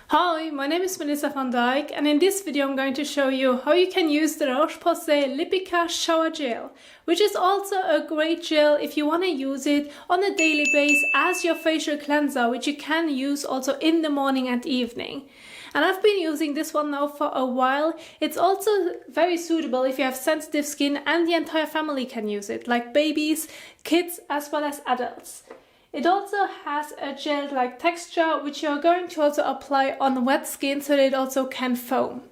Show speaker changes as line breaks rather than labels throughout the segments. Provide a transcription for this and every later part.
Hi, my name is Melissa van Dijk, and in this video I'm going to show you how you can use the Roche-Posay Lipikar Shower Gel, which is also a great gel if you want to use it on a daily basis as your facial cleanser, which you can use also in the morning and evening. And I've been using this one now for a while. It's also very suitable if you have sensitive skin, and the entire family can use it, like babies, kids, as well as adults. It also has a gel-like texture, which you're going to also apply on wet skin so that it also can foam.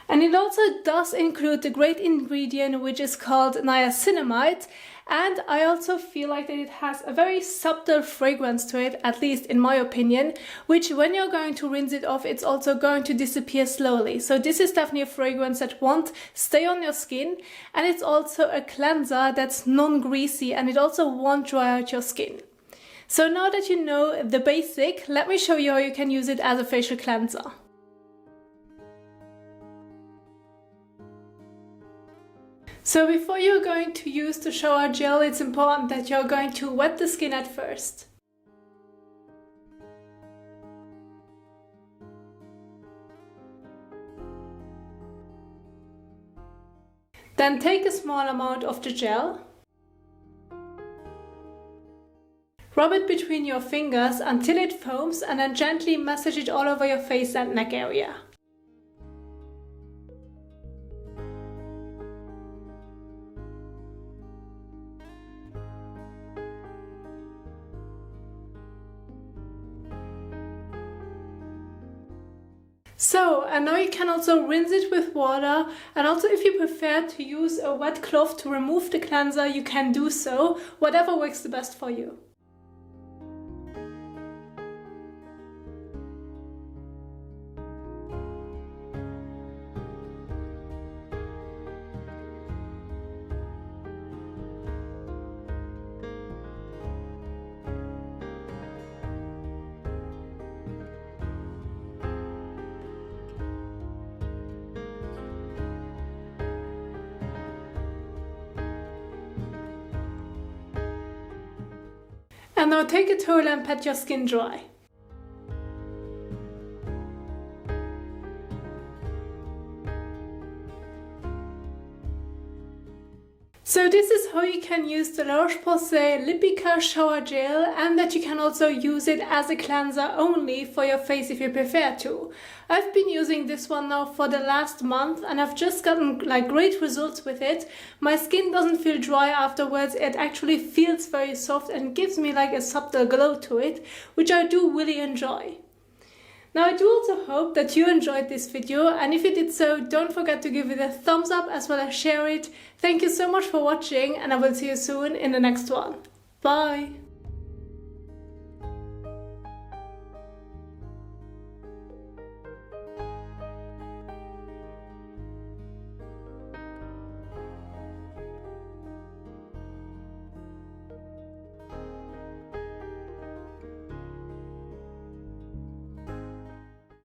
And it also does include the great ingredient which is called niacinamide, and I also feel like that it has a very subtle fragrance to it, at least in my opinion, which when you're going to rinse it off, it's also going to disappear slowly. So this is definitely a fragrance that won't stay on your skin, and it's also a cleanser that's non-greasy, and it also won't dry out your skin. So now that you know the basic, let me show you how you can use it as a facial cleanser. So before you're going to use the shower gel, it's important that you're going to wet the skin at first. Then take a small amount of the gel. Rub it between your fingers until it foams, and then gently massage it all over your face and neck area. So, and now you can also rinse it with water, and also if you prefer to use a wet cloth to remove the cleanser, you can do so, whatever works the best for you. And now take a towel and pat your skin dry. So this is how you can use the Roche-Posay Lipikar Shower Gel, and that you can also use it as a cleanser only for your face if you prefer to. I've been using this one now for the last month, and I've just gotten great results with it. My skin doesn't feel dry afterwards, it actually feels very soft and gives me a subtle glow to it, which I do really enjoy. Now, I do also hope that you enjoyed this video, and if you did so, don't forget to give it a thumbs up as well as share it. Thank you so much for watching, and I will see you soon in the next one. Bye!